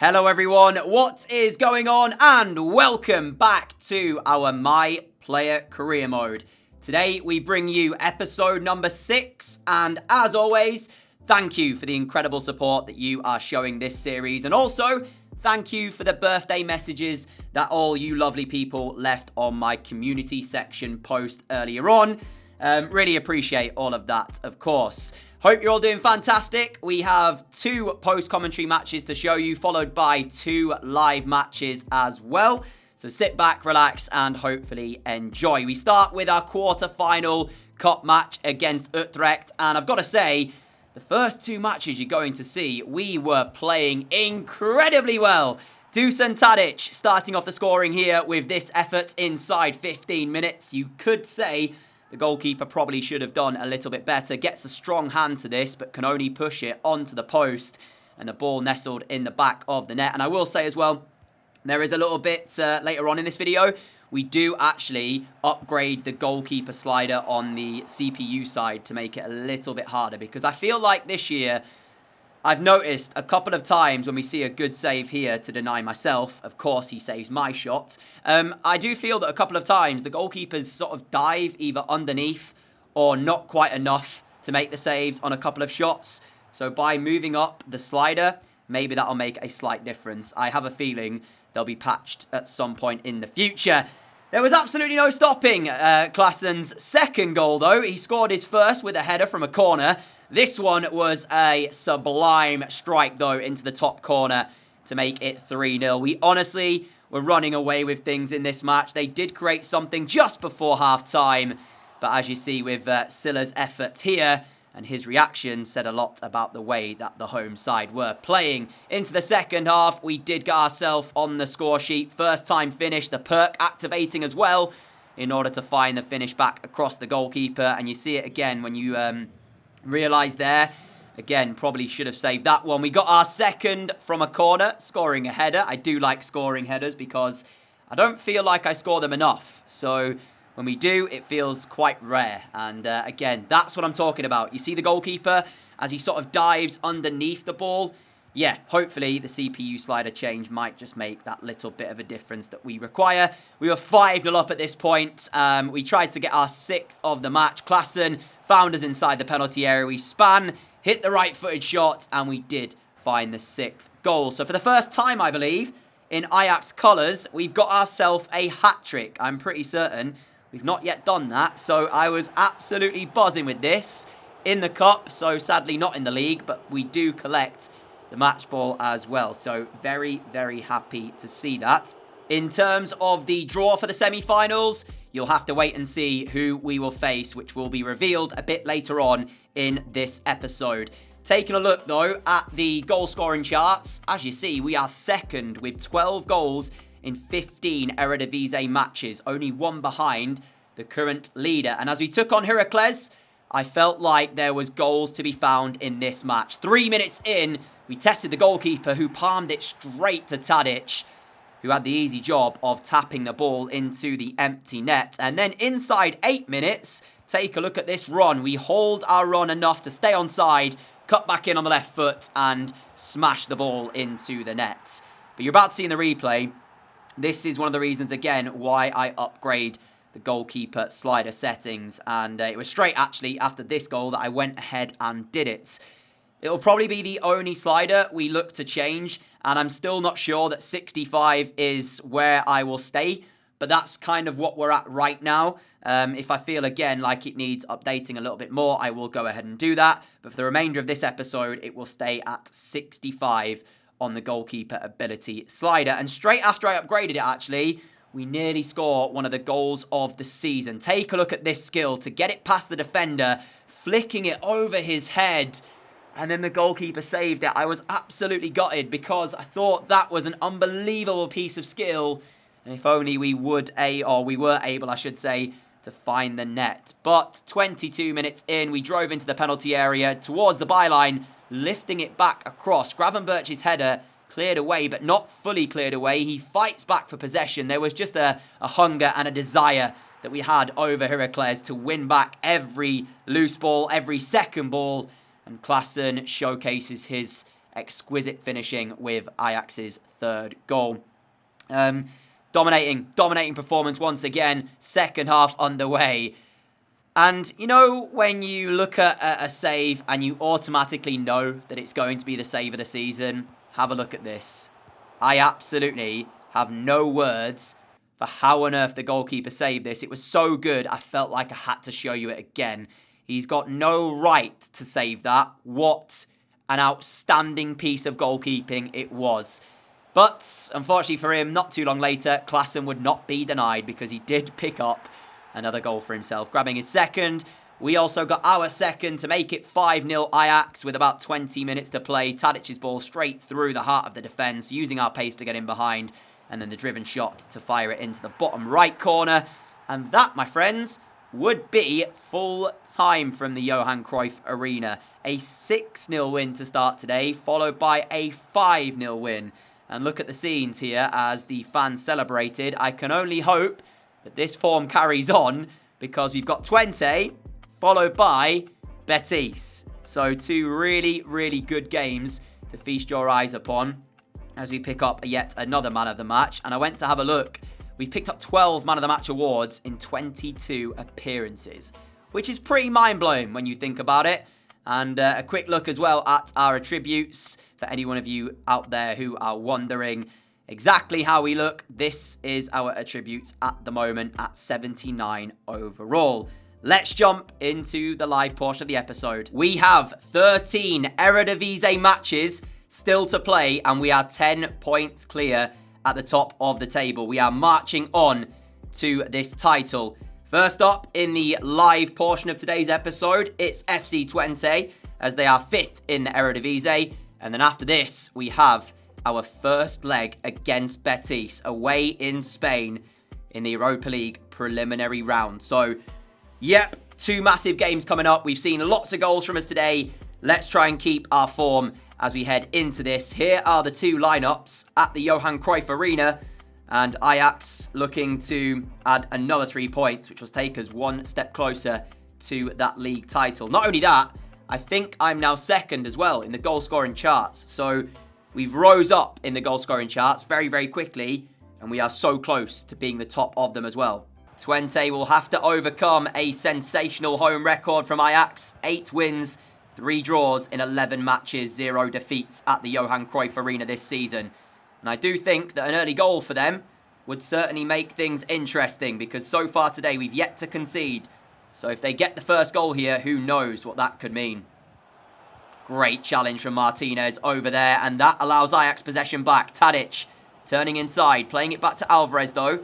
Hello everyone, what is going on? And welcome back to our My Player Career Mode. Today we bring you episode number 6, and as always, thank you for the incredible support that you are showing this series, and also thank you for the birthday messages that all you lovely people left on my community section post earlier on. Really appreciate all of that, of course. Hope you're all doing fantastic. We have 2 post-commentary matches to show you, followed by 2 live matches as well. So sit back, relax, and hopefully enjoy. We start with our quarter-final cup match against Utrecht. And I've got to say, the first 2 matches you're going to see, we were playing incredibly well. Dusan Tadic starting off the scoring here with this effort inside 15 minutes. You could say the goalkeeper probably should have done a little bit better. Gets a strong hand to this, but can only push it onto the post. And the ball nestled in the back of the net. And I will say as well, there is a little bit later on in this video, we do actually upgrade the goalkeeper slider on the CPU side to make it a little bit harder. Because I feel like this year, I've noticed a couple of times when we see a good save here to deny myself. Of course, he saves my shot. I do feel that a couple of times the goalkeepers sort of dive either underneath or not quite enough to make the saves on a couple of shots. So by moving up the slider, maybe that'll make a slight difference. I have a feeling they'll be patched at some point in the future. There was absolutely no stopping Klassen's second goal, though. He scored his first with a header from a corner. This one was a sublime strike, though, into the top corner to make it 3-0. We honestly were running away with things in this match. They did create something just before half-time. But as you see with Silla's effort here and his reaction said a lot about the way that the home side were playing. Into the second half, we did get ourselves on the score sheet. First time finish, the perk activating as well in order to find the finish back across the goalkeeper. And you see it again when you realise there. Again, probably should have saved that one. We got our second from a corner, scoring a header. I do like scoring headers because I don't feel like I score them enough. So when we do, it feels quite rare. And again, that's what I'm talking about. You see the goalkeeper as he sort of dives underneath the ball. Yeah, hopefully the CPU slider change might just make that little bit of a difference that we require. We were 5-0 up at this point. We tried to get our 6th of the match. Klassen found us inside the penalty area. We span, hit the right-footed shot, and we did find the 6th goal. So for the first time, I believe, in Ajax colours, we've got ourselves a hat-trick. I'm pretty certain we've not yet done that. So I was absolutely buzzing with this in the cup. So sadly not in the league, but we do collect the match ball as well. So very, very happy to see that. In terms of the draw for the semi-finals, you'll have to wait and see who we will face, which will be revealed a bit later on in this episode. Taking a look, though, at the goal-scoring charts, as you see, we are second with 12 goals in 15 Eredivisie matches, only 1 behind the current leader. And as we took on Heracles, I felt like there was goals to be found in this match. 3 minutes in, we tested the goalkeeper, who palmed it straight to Tadic, who had the easy job of tapping the ball into the empty net. And then inside 8 minutes, take a look at this run. We hold our run enough to stay onside, cut back in on the left foot, and smash the ball into the net. But you're about to see in the replay, this is one of the reasons, again, why I upgrade the goalkeeper slider settings. And it was straight, actually, after this goal that I went ahead and did it. It'll probably be the only slider we look to change, and I'm still not sure that 65 is where I will stay, but that's kind of what we're at right now. If I feel, again, like it needs updating a little bit more, I will go ahead and do that. But for the remainder of this episode, it will stay at 65 on the goalkeeper ability slider. And straight after I upgraded it, actually, we nearly score one of the goals of the season. Take a look at this skill to get it past the defender, flicking it over his head, and then the goalkeeper saved it. I was absolutely gutted because I thought that was an unbelievable piece of skill. And if only we were able, I should say, to find the net. But 22 minutes in, we drove into the penalty area towards the byline, lifting it back across. Gravenberch's header cleared away, but not fully cleared away. He fights back for possession. There was just a hunger and a desire that we had over Heracles to win back every loose ball, every second ball. And Klassen showcases his exquisite finishing with Ajax's third goal. Dominating performance once again. Second half underway. And, you know, when you look at a save and you automatically know that it's going to be the save of the season, have a look at this. I absolutely have no words for how on earth the goalkeeper saved this. It was so good, I felt like I had to show you it again. He's got no right to save that. What an outstanding piece of goalkeeping it was. But, unfortunately for him, not too long later, Klaassen would not be denied because he did pick up another goal for himself, grabbing his second. We also got our second to make it 5-0 Ajax with about 20 minutes to play. Tadic's ball straight through the heart of the defence, using our pace to get in behind, and then the driven shot to fire it into the bottom right corner. And that, my friends, would be full time from the Johan Cruyff Arena. A 6-0 win to start today, followed by a 5-0 win. And look at the scenes here as the fans celebrated. I can only hope that this form carries on, because we've got Twente followed by Betis. So 2 really, really good games to feast your eyes upon as we pick up yet another man of the match. And I went to have a look. We've picked up 12 man of the match awards in 22 appearances, which is pretty mind-blowing when you think about it. And a quick look as well at our attributes for any one of you out there who are wondering exactly how we look. This is our attributes at the moment at 79 overall. Let's jump into the live portion of the episode. We have 13 Eredivisie matches still to play, and we are 10 points clear at the top of the table. We are marching on to this title. First up in the live portion of today's episode, it's FC Twente, as they are 5th in the Eredivisie. And then after this, we have our first leg against Betis, away in Spain in the Europa League preliminary round. So, yep, 2 massive games coming up. We've seen lots of goals from us today. Let's try and keep our form as we head into this. Here are the 2 lineups at the Johan Cruyff Arena. And Ajax looking to add another 3 points, which will take us 1 step closer to that league title. Not only that, I think I'm now second as well in the goal-scoring charts. So we've rose up in the goal-scoring charts very, very quickly, and we are so close to being the top of them as well. Twente will have to overcome a sensational home record from Ajax. 8 wins, 3 draws in 11 matches, 0 defeats at the Johan Cruyff Arena this season. And I do think that an early goal for them would certainly make things interesting, because so far today we've yet to concede. So if they get the first goal here, who knows what that could mean. Great challenge from Martinez over there, and that allows Ajax possession back. Tadic turning inside, playing it back to Alvarez though.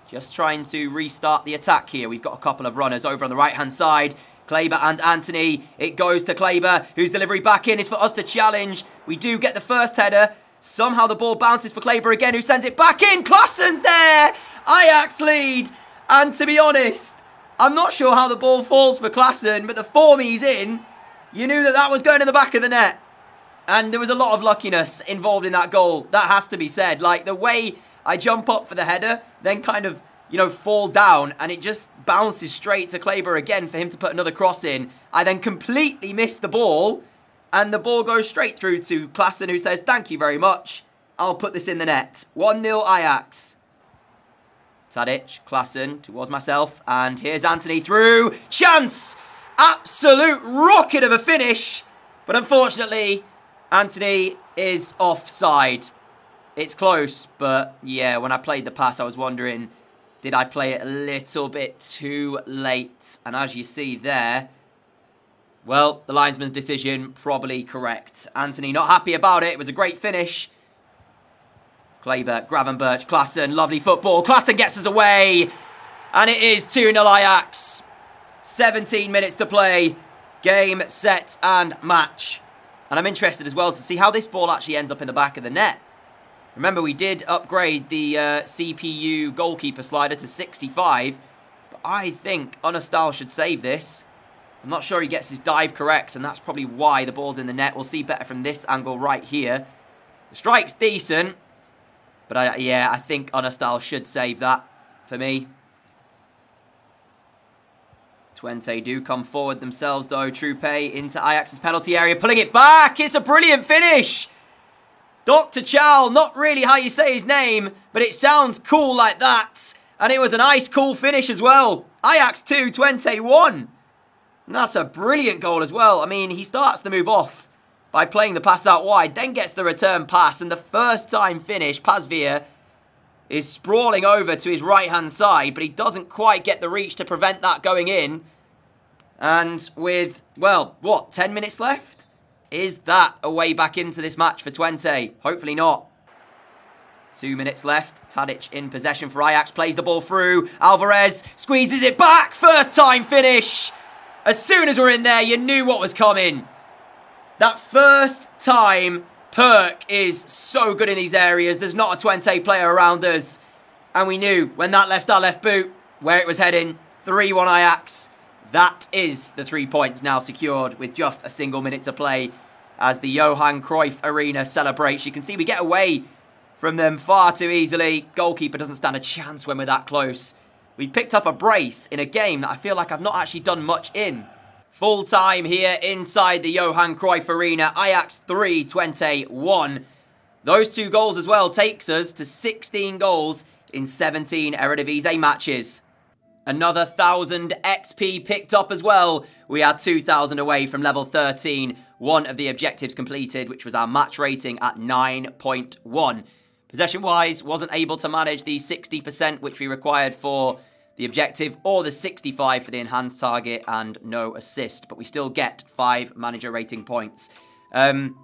Just trying to restart the attack here. We've got a couple of runners over on the right-hand side. Kleber and Anthony. It goes to Kleber, whose delivery back in is for us to challenge. We do get the first header. Somehow the ball bounces for Kleber again, who sends it back in. Klaassen's there! Ajax lead. And to be honest, I'm not sure how the ball falls for Klaassen, but the form he's in, you knew that that was going in the back of the net. And there was a lot of luckiness involved in that goal. That has to be said. Like, the way I jump up for the header, then kind of, you know, fall down, and it just bounces straight to Kleber again for him to put another cross in. I then completely missed the ball, and the ball goes straight through to Klaassen, who says, "Thank you very much. I'll put this in the net." 1-0 Ajax. Tadic, Klaassen towards myself, and here's Anthony through. Chance! Absolute rocket of a finish. But unfortunately, Anthony is offside. It's close, but yeah, when I played the pass, I was wondering, did I play it a little bit too late? And as you see there, well, the linesman's decision probably correct. Anthony not happy about it. It was a great finish. Kleber, Gravenberch, Klaassen, lovely football. Klaassen gets us away. And it is 2-0 Ajax. 17 minutes to play. Game, set, and match. And I'm interested as well to see how this ball actually ends up in the back of the net. Remember, we did upgrade the CPU goalkeeper slider to 65. But I think Untitled should save this. I'm not sure he gets his dive correct, and that's probably why the ball's in the net. We'll see better from this angle right here. The strike's decent. But I think Untitled should save that for me. Twente do come forward themselves though. Trupe into Ajax's penalty area, pulling it back. It's a brilliant finish. Dr. Chow, not really how you say his name, but it sounds cool like that. And it was a nice, cool finish as well. Ajax 2, Twente 1. And that's a brilliant goal as well. I mean, he starts the move off by playing the pass out wide, then gets the return pass, and the first time finish, Pazvia is sprawling over to his right-hand side, but he doesn't quite get the reach to prevent that going in. And with, well, what, 10 minutes left? Is that a way back into this match for Twente? Hopefully not. 2 minutes left. Tadic in possession for Ajax. Plays the ball through. Alvarez squeezes it back. First time finish. As soon as we're in there, you knew what was coming. That first time perk is so good in these areas. There's not a Twente player around us. And we knew when that left our left boot where it was heading. 3-1 Ajax. That is the 3 points now secured with just a single minute to play as the Johan Cruyff Arena celebrates. You can see we get away from them far too easily. Goalkeeper doesn't stand a chance when we're that close. We picked up a brace in a game that I feel like I've not actually done much in. Full time here inside the Johan Cruyff Arena. Ajax 3, Twente 1. Those 2 goals as well takes us to 16 goals in 17 Eredivisie matches. Another 1,000 XP picked up as well. We had 2,000 away from level 13. One of the objectives completed, which was our match rating at 9.1. Possession-wise, wasn't able to manage the 60% which we required for the objective, or the 65 for the enhanced target, and no assist. But we still get 5 manager rating points. And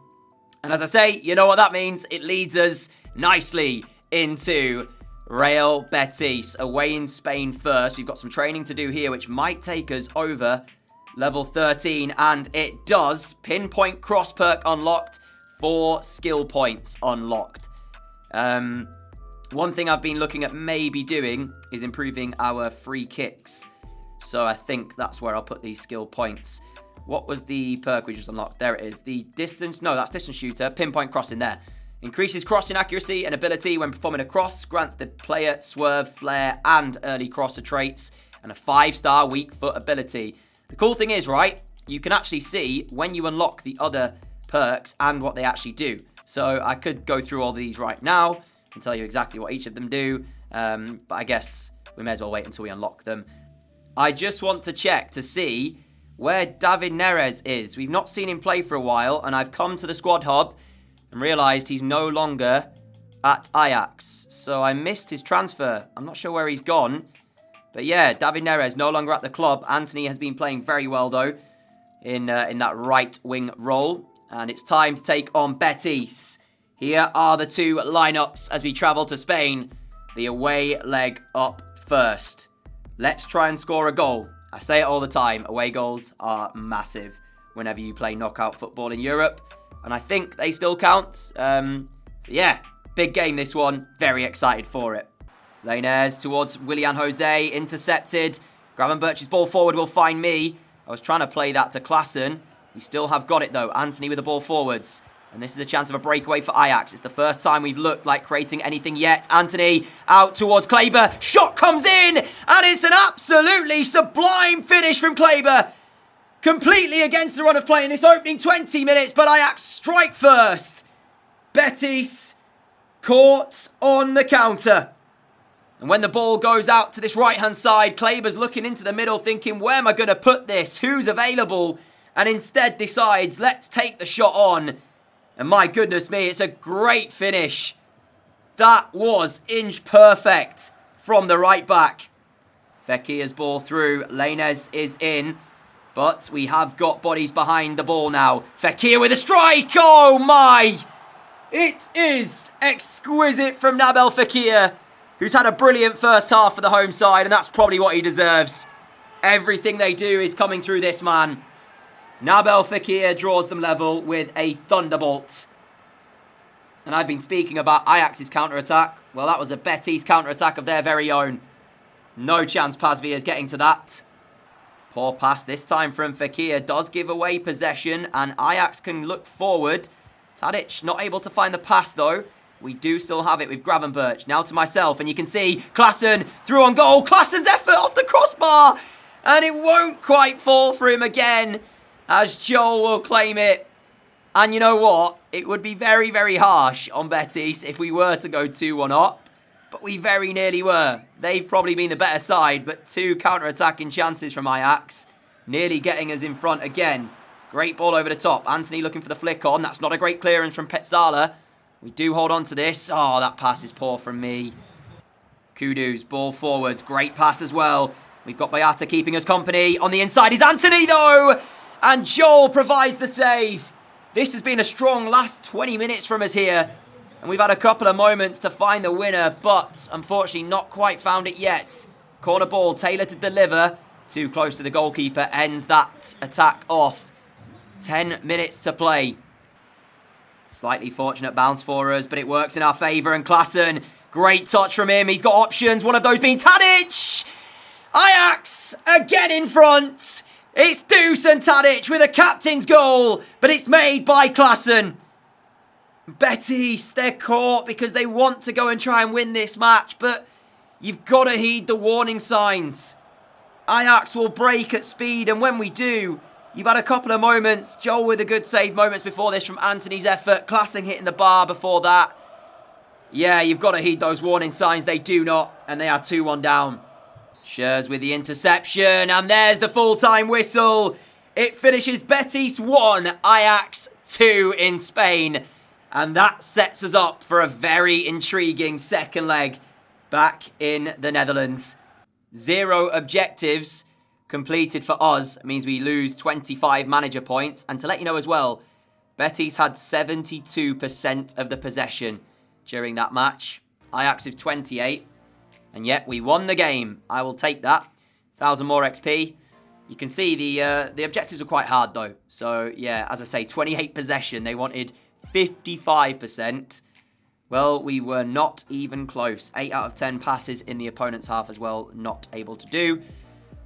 as I say, you know what that means. It leads us nicely into Real Betis, away in Spain first. We've got some training to do here, which might take us over level 13, and it does. Pinpoint cross perk unlocked, 4 skill points unlocked. One thing I've been looking at maybe doing is improving our free kicks. So I think that's where I'll put these skill points. What was the perk we just unlocked? There it is. The distance, no, that's distance shooter. Pinpoint crossing there. Increases crossing accuracy and ability when performing a cross. Grants the player swerve, flare, and early crosser traits. And a 5-star weak foot ability. The cool thing is, right, you can actually see when you unlock the other perks and what they actually do. So I could go through all these right now and tell you exactly what each of them do. But I guess we may as well wait until we unlock them. I just want to check to see where David Neres is. We've not seen him play for a while, and I've come to the squad hub and realised he's no longer at Ajax. So I missed his transfer. I'm not sure where he's gone. But yeah, David Neres no longer at the club. Anthony has been playing very well, though, in that right wing role. And it's time to take on Betis. Here are the 2 lineups as we travel to Spain. The away leg up first. Let's try and score a goal. I say it all the time. Away goals are massive whenever you play knockout football in Europe. And I think they still count. So yeah, big game this one. Very excited for it. Lainez towards Willian Jose. Intercepted. Gravenberch's ball forward will find me. I was trying to play that to Klaassen. We still have got it though. Anthony with the ball forwards. And this is a chance of a breakaway for Ajax. It's the first time we've looked like creating anything yet. Anthony out towards Kleber. Shot comes in. And it's an absolutely sublime finish from Kleber. Completely against the run of play in this opening 20 minutes. But Ajax strike first. Betis caught on the counter. And when the ball goes out to this right-hand side, Kleber's looking into the middle thinking, where am I going to put this? Who's available? And instead decides, let's take the shot on. And my goodness me, it's a great finish. That was inch perfect from the right back. Fekir's ball through. Lainez is in. But we have got bodies behind the ball now. Fekir with a strike. Oh my. It is exquisite from Nabil Fekir, who's had a brilliant first half for the home side. And that's probably what he deserves. Everything they do is coming through this man. Nabil Fekir draws them level with a thunderbolt. And I've been speaking about Ajax's counter-attack. Well, that was a Betis counter-attack of their very own. No chance Pazvia is getting to that. Poor pass this time from Fekir. Does give away possession. And Ajax can look forward. Tadic not able to find the pass, though. We do still have it with Gravenberch. Now to myself. And you can see Klaassen through on goal. Klaassen's effort off the crossbar. And it won't quite fall for him again, as Joel will claim it. And you know what? it would be very, very harsh on Betis if we were to go 2-1 up. But we very nearly were. They've probably been the better side, but 2 counter-attacking chances from Ajax. Nearly getting us in front again. Great ball over the top. Anthony looking for the flick on. That's not a great clearance from Petzala. We do hold on to this. Oh, that pass is poor from me. Kudus, ball forwards. Great pass as well. We've got Bayata keeping us company. On the inside is Anthony, though. And Joel provides the save. This has been a strong last 20 minutes from us here. And we've had a couple of moments to find the winner, but unfortunately not quite found it yet. Corner ball, Taylor to deliver. Too close to the goalkeeper, ends that attack off. 10 minutes to play. Slightly fortunate bounce for us, but it works in our favour. And Klaassen, great touch from him. He's got options, one of those being Tadic. Ajax again in front. It's Deuce and Tadic with a captain's goal, but it's made by Klaassen. Betis, they're caught because they want to go and try and win this match, but you've got to heed the warning signs. Ajax will break at speed, and when we do, you've had a couple of moments. Joel with a good save moments before this from Anthony's effort. Klaassen hitting the bar before that. Yeah, you've got to heed those warning signs. They do not, and they are 2-1 down. Schürrle with the interception, and there's the full-time whistle. It finishes Betis 1, Ajax 2 in Spain. And that sets us up for a very intriguing second leg back in the Netherlands. 0 objectives completed for us means we lose 25 manager points. And to let you know as well, Betis had 72% of the possession during that match. Ajax with 28. And yet we won the game. I will take that. 1,000 more XP. You can see the objectives were quite hard though. So yeah, as I say, 28 possession. They wanted 55%. Well, we were not even close. 8 out of 10 passes in the opponent's half as well, not able to do.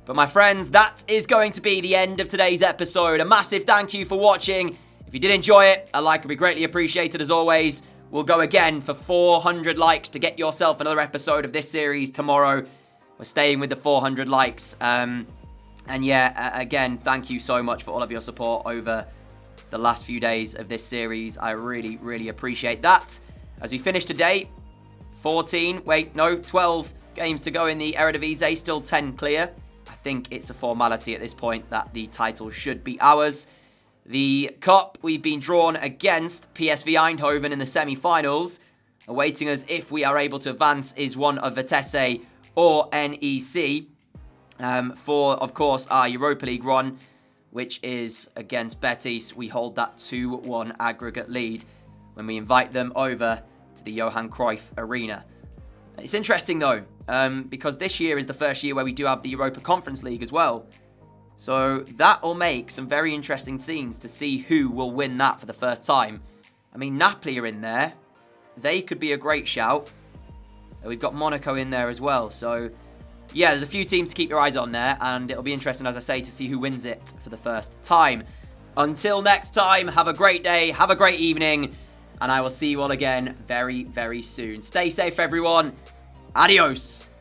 But my friends, that is going to be the end of today's episode. A massive thank you for watching. If you did enjoy it, a like would be greatly appreciated as always. We'll go again for 400 likes to get yourself another episode of this series tomorrow. We're staying with the 400 likes. And yeah, again, thank you so much for all of your support over the last few days of this series. I really, really appreciate that. As we finish today, 12 games to go in the Eredivisie, still 10 clear. I think it's a formality at this point that the title should be ours. The cup, we've been drawn against PSV Eindhoven in the semi-finals. Awaiting us if we are able to advance is one of Vitesse or NEC. For, of course, our Europa League run, which is against Betis. We hold that 2-1 aggregate lead when we invite them over to the Johan Cruyff Arena. It's interesting, though, because this year is the first year where we do have the Europa Conference League as well. So that will make some very interesting scenes to see who will win that for the first time. I mean, Napoli are in there. They could be a great shout. We've got Monaco in there as well. So yeah, there's a few teams to keep your eyes on there, and it'll be interesting, as I say, to see who wins it for the first time. Until next time, have a great day, have a great evening, and I will see you all again very, very soon. Stay safe, everyone. Adios.